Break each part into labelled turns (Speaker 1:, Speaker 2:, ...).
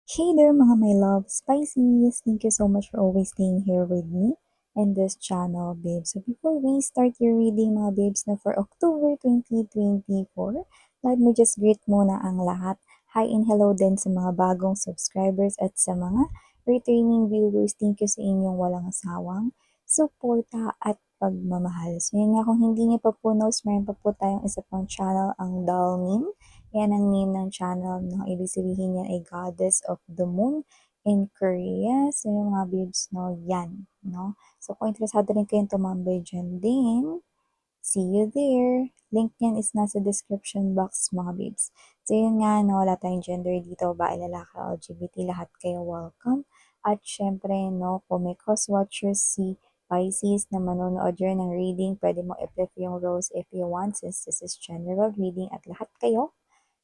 Speaker 1: Hey there mga my love Spices! Thank you so much for always staying here with me and this channel, babes. So before we start your reading mga babes na for October 2024, let me just greet muna ang lahat. Hi and hello din sa mga bagong subscribers at sa mga returning viewers. Thank you sa inyong walang asawang suporta at pagmamahal. So yun nga, kung hindi niyo pa po knows, meron pa po tayong isa pang channel, ang Dalmin. Yan ang name ng channel, no? Ibig sabihin yan ay Goddess of the Moon in Korea. So, yung mga babes, no? Yan, no? So, kung interesado rin kayong tumambay dyan din, see you there. Link yan is nasa description box, mga babes. So, yun nga, no? Wala tayong gender dito, babae, lalaki, LGBT, lahat kayo welcome. At syempre, no? Kung may cross-watchers si Pisces na manonood yun ng reading, pwede mo i-flip yung rose if you want, since this is general reading at lahat kayo.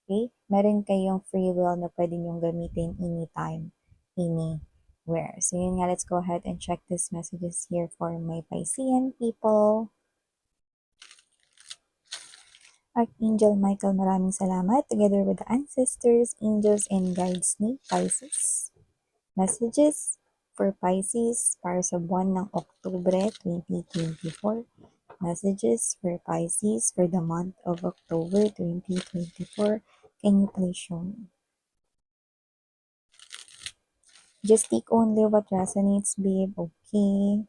Speaker 1: Okay? Meron kayong free will na pwede nyong gamitin anytime, anywhere. So yun nga, let's go ahead and check these messages here for my Piscean people. Archangel Michael, maraming salamat. Together with the ancestors, angels, and guides ni Pisces. Messages for Pisces para sa buwan ng Oktubre 2024. Messages for Pisces for the month of October 2024. Can you please show me? Just take only what resonates, babe. Okay.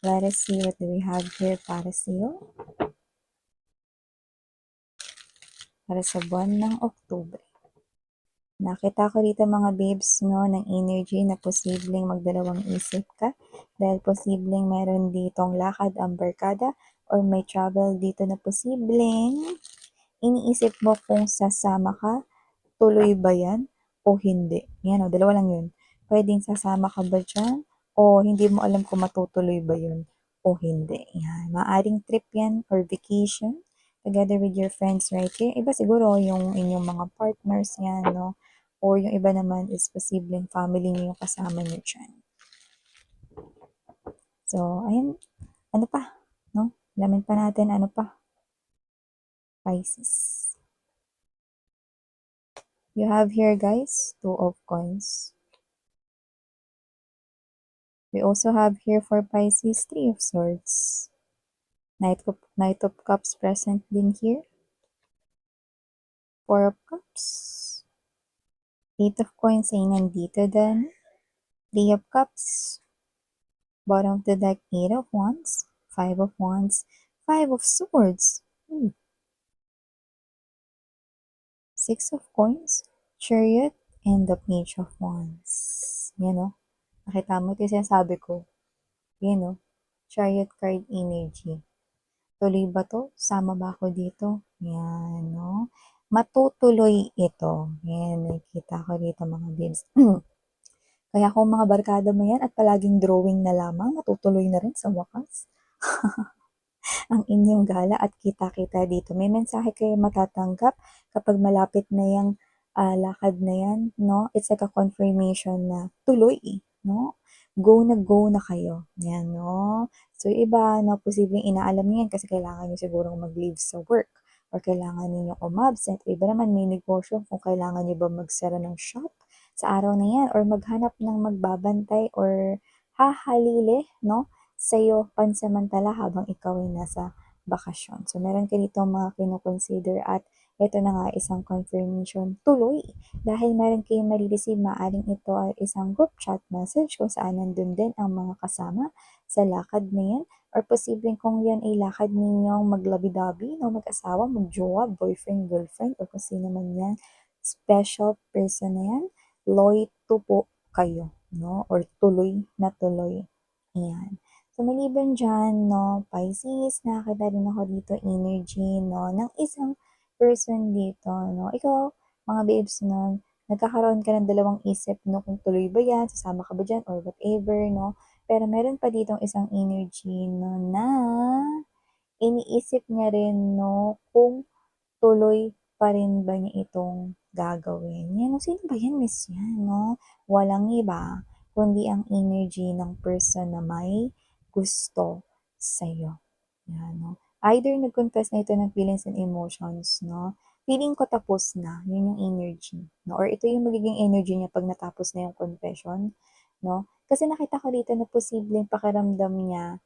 Speaker 1: Let us see what do we have here para sa'yo. Para sa buwan ng Oktubre. Nakita ko dito mga babes, no, ng energy na posibleng magdalawang isip ka. Dahil posibleng meron ditong lakad ang barkada or may travel dito na posibleng iniisip mo kung sasama ka, tuloy ba yan o hindi. Yan o, dalawa lang yun. Pwedeng sasama ka ba dyan o hindi mo alam kung matutuloy ba yun o hindi. Yan. Maaring trip yan or vacation together with your friends right here. Iba siguro yung inyong mga partners yan, no? Or yung iba naman is posibleng family niyo yung kasama niyo dyan. So, ayun. Ano pa? No? Alamin pa natin ano pa. Pisces. You have here, guys, 2 of coins. We also have here for Pisces, 3 of Swords. Knight of Cups present din here. 4 of Cups. 8 of Coins ay nandito din. 3 of Cups. Bottom of the deck, 8 of Wands. 5 of Wands. 5 of Swords. 6 of Coins. Chariot. And the Page of Wands. Yan o. Nakita mo ito yung sinasabi ko. Yan o. Chariot card energy. Tuloy ba to? Sama ba ako dito? Yan, no? Matutuloy ito. Yan, nakikita ko dito mga babes. Kaya kung mga barkada mo yan at palaging drawing na lamang, matutuloy na rin sa wakas ang inyong gala at kita-kita dito. May mensahe kayo matatanggap kapag malapit na yung lakad na yan, no? It's like a confirmation na tuloy, no? Go na kayo. Yan, no? So, iba na posibleng inaalam niyo yan kasi kailangan niyo siguro mag-leave sa work or kailangan niyo umabsent. Iba naman may negosyo kung kailangan niyo ba magsara ng shop sa araw na yan or maghanap ng magbabantay or hahalili, no? Sa'yo pansamantala habang ikaw ay nasa bakasyon. So, meron ka dito mga kinukonsider at ito na nga isang confirmation tuloy. Dahil meron kayong marireceive, maaring ito ay isang group chat message kung saan nandun din ang mga kasama sa lakad na yan. Or posibleng kung yan ay lakad ninyong maglabi-dabi, no, mag-asawa, mag-jowa, boyfriend, girlfriend, o kung sino man yan, special person na yan, loyto po kayo, no? Or tuloy na tuloy. Ayan. So, maliban dyan, no, Pisces, nakakita rin ako dito energy, no, ng isang person dito, no. Ikaw, mga babes, no, nagkakaroon ka ng dalawang isip, no, kung tuloy ba yan, sasama ka ba dyan, or whatever, no. Pero meron pa ditong isang energy, no, na iniisip niya rin, no, kung tuloy pa rin ba niya itong gagawin. Yan, no, sino ba yan, miss yan, no? Walang iba, kundi ang energy ng person na may gusto sa'yo. Yan, no? Either nag-confess na ito ng feelings and emotions, no? feeling ko tapos na, yun yung energy, 'no, or ito yung magiging energy niya 'pag natapos na yung confession, 'no. Kasi nakita ko dito na posibleng pakiramdam niya,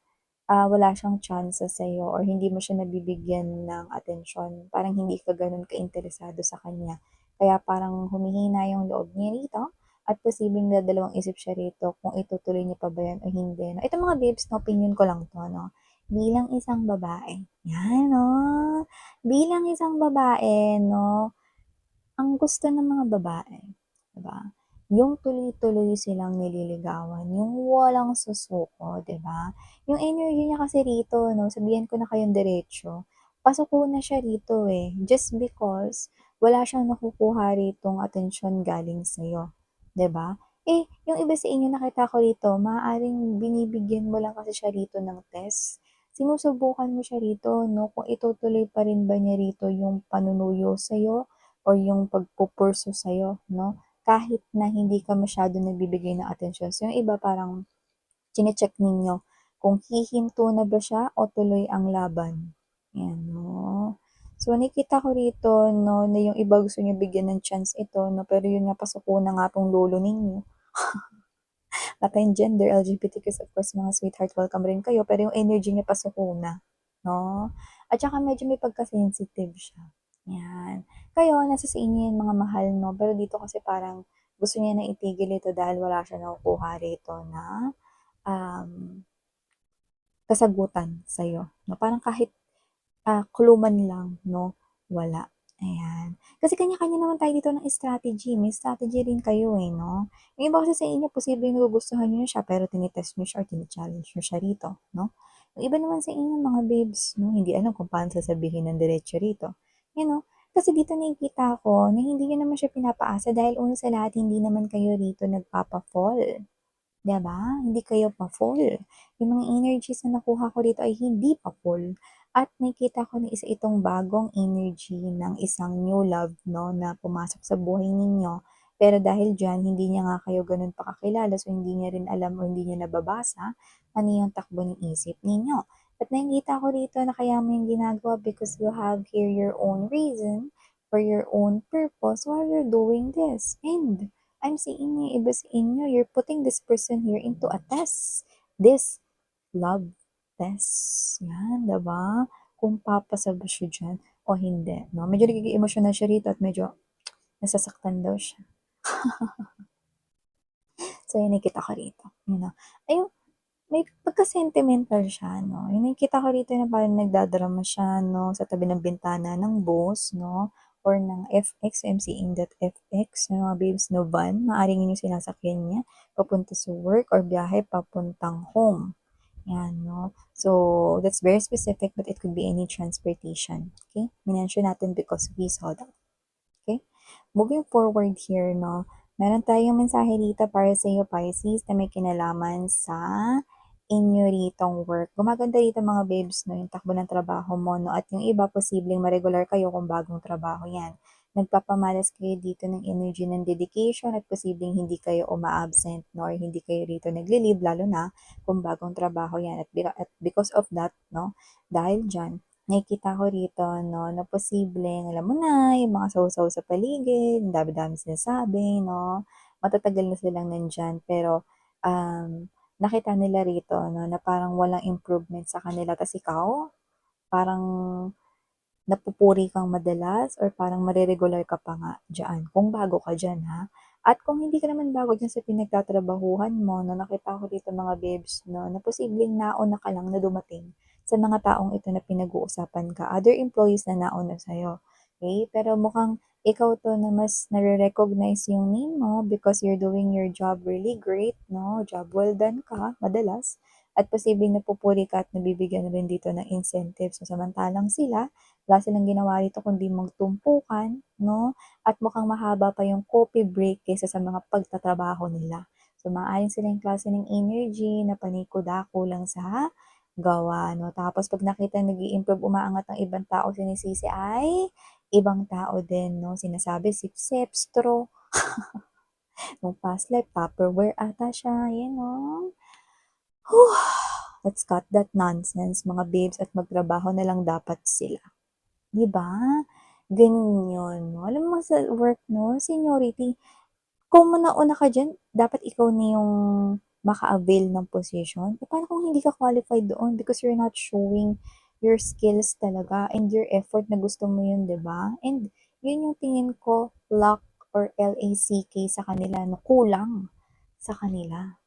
Speaker 1: wala siyang tsansa sa'yo or hindi mo siya nabibigyan ng atensyon, parang hindi ka gano'n kainteresado sa kanya. Kaya parang humihina yung loob niya rito at posibleng dadalawang isip siya rito kung itutuloy niya pa ba 'yan o hindi 'no. Ito mga babes 'no, opinyon ko lang 'to 'no, bilang isang babae, 'yan 'no, bilang isang babae 'no, ang gusto ng mga babae, 'di ba, yung tuloy-tuloy silang nililigawan, yung walang susuko, 'di ba? Yung energy niya kasi rito 'no, sabihan ko na kayong diretso, pasuko na siya rito, eh, just because wala siyang nakukuha ritong atensyon galing sa'yo, 'di ba? Eh, yung iba sa inyo nakita ko rito maaaring binibigyan mo lang kasi siya rito ng test. Sinusubukan mo siya rito 'no, kung itutuloy pa rin ba niya rito yung panunuyo sa'yo or yung pagpu-pursue sa'yo 'no, kahit na hindi ka masyadong nagbibigay ng atensyon. So, yung iba parang chine-check ninyo kung hihinto na ba siya o tuloy ang laban, 'yan 'no. So, nakikita ko rito 'no, na yung iba gusto niyo bigyan ng chance ito 'no, pero yun nga pasuko na nga 'tong lolo ninyo. At tayong gender, LGBTQs, of course, mga sweetheart, welcome rin kayo, pero yung energy niya pasuko na, 'no? At saka medyo may pagka-sensitive siya, 'yan. Kayo, nasa sa inyo 'yan mga mahal 'no, pero dito kasi parang gusto niya na itigil ito dahil wala siyang nakukuha rito na, um, kasagutan sa'yo 'no. Parang kahit clue man lang 'no, wala, ayan. Kasi kanya-kanya naman tayo dito ng strategy, may strategy rin kayo, eh, 'no. Yung iba kasi sa inyo posibleng nagugustuhan niyo siya pero tini-test niyo siya or challenge niyo siya rito 'no. Yung iba naman sa inyo mga babes 'no, hindi alam kung paano sasabihin ng diretso rito, you know. Kasi dito nakikita ko na hindi niyo naman siya pinapaasa dahil una sa lahat hindi naman kayo rito nagpapa-fall. 'Di ba? Hindi kayo pa-full. Yung mga energies na nakuha ko dito ay hindi pa full at nakikita ko na isa itong bagong energy ng isang new love 'no, na pumasok sa buhay ninyo. Pero dahil diyan hindi niya nga kayo gano'n pa kakilala, so hindi niya rin alam o hindi niya nababasa ano yung takbo ng isip ninyo. At nakikita ko rito na kaya mo yung ginagawa because you have here your own reason for your own purpose why you're doing this. And I'm seeing yung iba sa inyo, you're putting this person here into a test. This love test. Yan, 'di ba? Kung papasa ba siya diyan o hindi, 'no? Medyo nagiging emotional siya rito at medyo nasasaktan daw siya. So, yun nakikita ko rito, Ayun, may pagka-sentimental siya 'no, yung nakikita ko rito na parang nagdadrama siya 'no, sa tabi ng bintana ng bus 'no, or ng FX, I'm seeing that FX, yung mga babes 'no, van, maaaring yun yung sinasakyan niya papunta sa work or biyahe papuntang home, 'yan 'no. So, that's very specific but it could be any transportation, okay? Minention natin because we saw that. Okay? Moving forward here 'no, meron tayong mensahe dito para sa iyo Pisces na may kinalaman sa inyo ritong work. Gumaganda dito mga babes 'no, yung takbo ng trabaho mo 'no, at yung iba posibleng ma-regular kayo kung bagong trabaho 'yan. Nagpapamalas kayo dito ng energy ng dedication at posibleng hindi kayo uma-absent 'no, or hindi kayo rito nagle-leave lalo na kung bagong trabaho 'yan at because of that 'no, dahil diyan nakikita ko rito 'no, na posibleng alam mo na, yung mga sausaw sa paligid, ang dami-daming sinasabi 'no, matatagal na silang nandiyan pero, nakita nila rito 'no, na parang walang improvement sa kanila ta's ikaw, parang napupuri kang madalas or parang mare-regular ka pa nga diyaan, kung bago ka diyan ha. At kung hindi ka naman bago diyan sa pinagtatrabahuhan mo 'no, nakita ko dito mga babes 'no, na posibleng nauna ka lang na dumating sa mga taong ito na pinag-uusapan ka, other employees na nauna sa'yo, okey? Pero mukhang ikaw 'to na mas nare-recognize yung name mo because you're doing your job really great 'no, job well done ka madalas at posibleng napupuri ka at nabibigyan rin dito ng incentives. So, samantalang sila wala silang ginawa rito kundi magtumpukan 'no, at mukhang mahaba pa yung coffee break kaysa sa mga pagtatrabaho nila. So, maaaring sila yung klase ng energy na panikudako lang sa gawa 'no. Tapos 'pag nakita nag-i-improve, umaangat ang ibang tao, sinisisi ay ibang tao din 'no. Sinasabi sip-sip, straw, nung past life Tupperware ata siya, ayan 'no. Let's cut that nonsense mga babes at magtrabaho na lang dapat sila. 'Di ba? ganun yun 'no. Alam mo sa work 'no, seniority, kung nauna ka diyan dapat ikaw na yung maka-avail ng position. Eh, paano kung hindi ka qualified doon because you're not showing your skills talaga and your effort na gusto mo yun, 'di ba? And yun yung tingin ko lack or LACK sa kanila 'no, kulang sa kanila.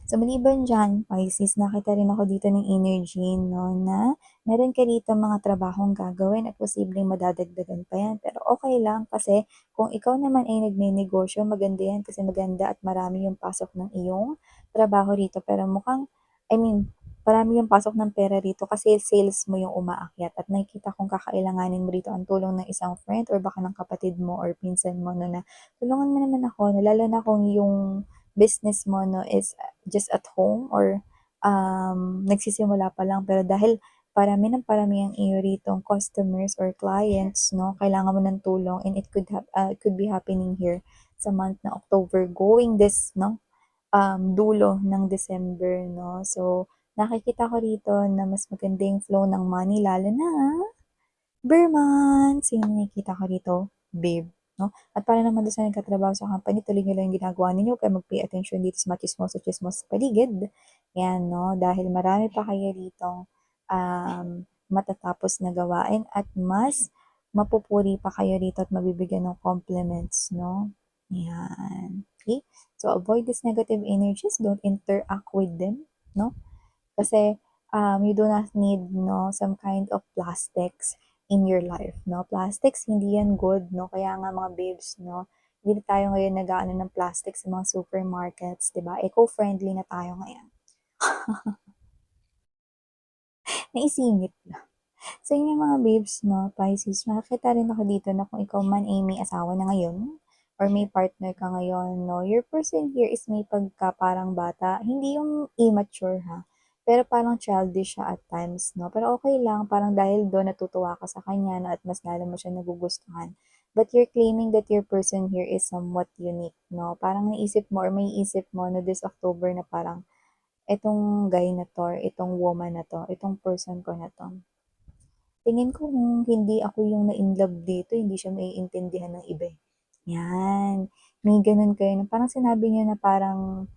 Speaker 1: So, maliban diyan, Pisces, nakita rin ako dito ng energy 'no, na meron ka dito mga trabahong gagawin at posibleng madadagdagan pa 'yan. Pero okay lang kasi kung ikaw naman ay nagnenegosyo, maganda 'yan kasi maganda at marami yung pasok ng iyong trabaho rito. Pero mukhang I mean, marami yung pasok ng pera rito kasi sales mo yung umaakyat at nakikita kong kakailanganin mo rito ang tulong ng isang friend or baka ng kapatid mo or pinsan mo 'no, na, "Tulungan mo naman ako." Na lalo na kung yung business mo 'no is just at home or, nagsisimula pa lang pero dahil parami ng parami ang iyo ritong customers or clients 'no, kailangan mo ng tulong and it could be happening here sa month na October going this 'no, dulo ng December 'no. So, nakikita ko rito na mas maganda yung flow ng money lalo na Bare months, yung nakikita ko dito, babe, 'no? At para naman dun sa nagtatrabaho sa company, tuloy niyo lang yung ginagawa ninyo, huwag kayong mag-pay attention dito sa mga tsismoso-tsismoso sa paligid. 'Yan 'no, dahil marami pa kayo ditong, matatapos na gawain at mas mapupuri pa kayo rito at mabibigyan ng compliments 'no, 'yan. Okay. So, avoid these negative energies, don't interact with them 'no? Kasi, you do not need 'no, some kind of plastics in your life 'no. Plastics hindi yan good 'no, kaya nga mga babes 'no, hindi na tayo ngayon nag-aano ng plastic sa mga supermarkets, 'di ba? Eco-friendly na tayo ngayon. Naisingit lang. So yun yung mga babes 'no, Pisces, nakakita rin ako dito na kung ikaw man ay may asawa na ngayon or may partner ka ngayon 'no, your person here is may pagka parang bata. Hindi yung immature ha, pero parang childish siya at times 'no. Pero okay lang, parang dahil dun natutuwa ka sa kanya 'no at mas lalo mo siya nagugustuhan. But you're claiming that your person here is somewhat unique 'no. Parang naisip mo or maiisip mo no this October na parang, "Etong guy na 'to or itong woman na 'to, itong person ko na 'to, tingin ko kung hindi ako yung na-inlove dito, hindi siya maiintindihan ng iba, eh." 'Yan, may gano'n kayo na parang sinabi niyo na parang,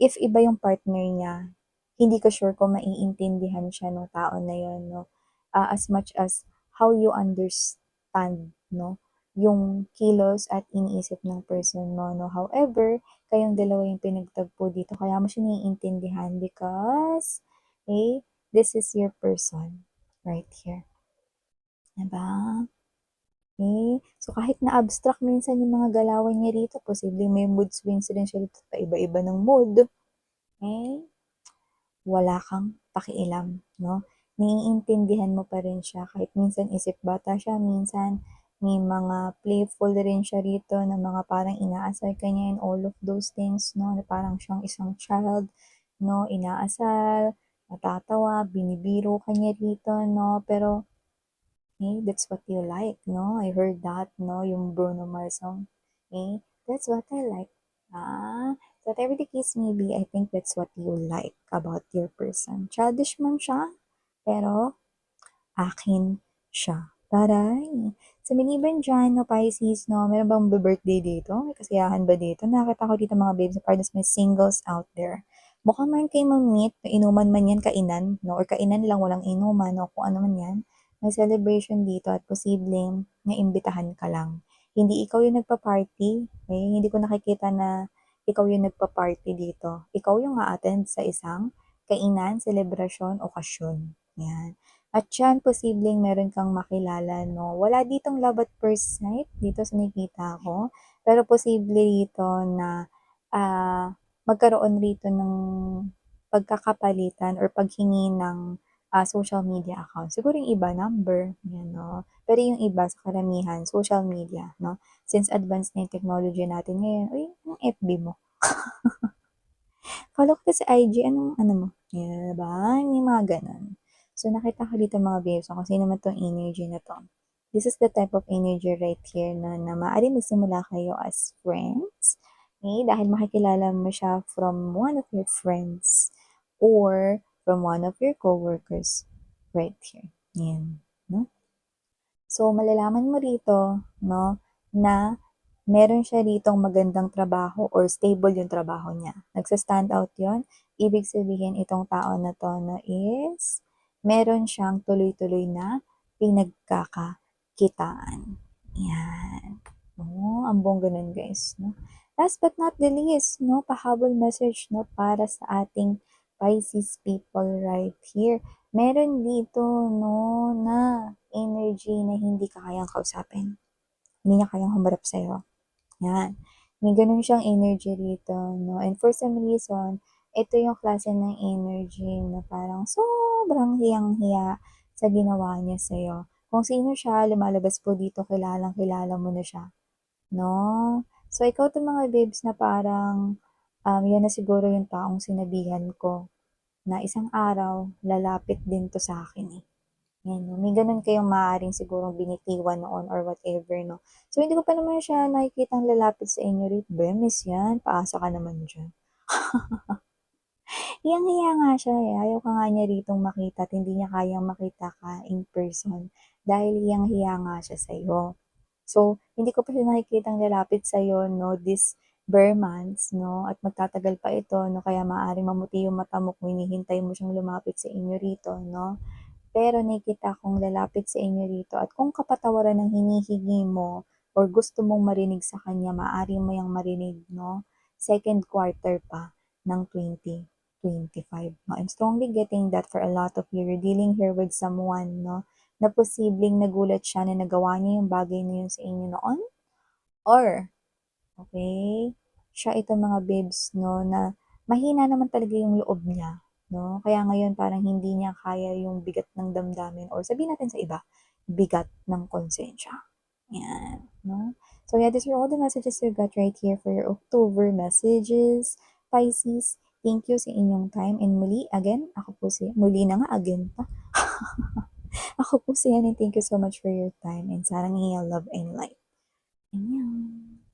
Speaker 1: if iba yung partner niya, hindi ko sure kung maiintindihan siya nung tao na yun 'no, as much as how you understand 'no, yung kilos at iniisip ng person mo 'no. However, kayong dalawa yung pinagtagpo dito kaya mo siya naiintindihan because, eh, this is your person right here, 'di ba? Eh, so kahit na abstract minsan yung mga galawan niya rito, posibleng may mood swings rin siya rito, paiba-iba ng mood, eh, wala kang pakialam 'no? Naiintindihan mo pa rin siya kahit minsan isip bata siya, minsan may mga playful rin siya rito na mga parang inaasar ka niya and all of those things 'no, na parang siyang isang child 'no, inaasar, natatawa, binibiro ka niya rito 'no, pero eh, that's what you like, no? I heard that, no? Yung Bruno Mars song. Eh, that's what I like. So whatever the case may be, I think that's what you like about your person. Childish man siya, pero akin siya. Taray! Sa maliban dyan, no, Pisces, no, meron bang birthday dito? May kasiyahan ba dito? Nakita ko dito mga babes, para may singles out there. Mukhang meron kayo mag-meet, inuman man yan, kainan, no, or kainan lang, walang inuman, no, kung ano man yan. May celebration dito at posibleng naimbitahan ka lang. Hindi ikaw yung nagpa-party, okay? Hindi ko nakikita na ikaw yung nagpa-party dito. Ikaw yung a-attend sa isang kainan, selebrasyon, okasyon. Yan. At yan, posibleng meron kang makilala, no? Wala ditong love at first sight, dito sa nakikita ko. Pero posible dito na magkaroon rito ng pagkakapalitan or paghingi ng social media account. Siguro yung iba, number, yan, no? Pero yung iba, sa karamihan, social media, no? Since advanced na yung technology natin ngayon, uy, yung FB mo. Follow kita sa IG, anong ano mo? Yan, ba? May mga ganun. So, nakita ko dito mga babes, kung sino man tong energy na to. This is the type of energy right here na maaaring magsimula kayo as friends. Okay? Dahil makikilala mo siya from one of your friends or from one of your coworkers right here. Yan. No? So, malalaman mo rito, no, na meron siya ritong magandang trabaho or stable yung trabaho niya. Nagsa-stand out yun. Ibig sabihin, itong tao na 'to 'no is meron siyang tuloy-tuloy na pinagkakakitaan. Yan. Oh, ang bongga nun guys 'no. Last but not the least 'no, pahabol message 'no para sa ating Pisces people right here. Meron dito 'no na energy na hindi ka kayang kausapin. Hindi niya kayang humarap sa'yo. Yan. May ganun siyang energy rito, no? And for some reason, ito yung klase ng energy na parang sobrang hiyang-hiya sa ginawa niya sa'yo. Kung sino siya, lumalabas po dito, kilalang-kilala mo na siya, no? So, ikaw 'tong mga babes na parang, yan na siguro yung taong sinabihan ko na isang araw lalapit din 'to sa'kin, eh. Yan 'no, may gano'n kayong maaaring sigurong binitiwan noon or whatever 'no. So, hindi ko pa naman siya nakikitang lalapit sa inyo rito, "Bemes 'yan, paasa ka naman diyan." Hiyang-hiya nga siya, eh, ayaw ka nga niya ritong makita at hindi niya kayang makita ka in person dahil hiyang-hiya nga siya sa'yo. So, hindi ko pa siya nakikitang lalapit sa'yo 'no, this bare months 'no, at magtatagal pa ito 'no, kaya maaaring mamuti yung mata mo kung hinihintay mo siyang lumapit sa inyo rito 'no. Pero nakikita kong lalapit sa inyo rito at kung kapatawaran ang hinihingi mo or gusto mong marinig sa kanya, maaari mo yang marinig 'no, second quarter pa ng 2025 'no. I'm strongly getting that for a lot of you, you're dealing here with someone 'no, na posibleng nagulat siya na nagawa niya yung bagay na yun sa inyo noon or okay, siya itong mga babes 'no, na mahina naman talaga yung loob niya 'no, kaya ngayon parang hindi niya kaya yung bigat ng damdamin or sabihin natin sa iba, bigat ng konsensya, 'yan 'no. So yeah, these are all the messages you got right here for your October messages, Pisces. Thank you sa inyong time and muli again, ako po si muli na nga again pa. Ako po si Yan and thank you so much for your time and sarang inyo love and light. Annyeong.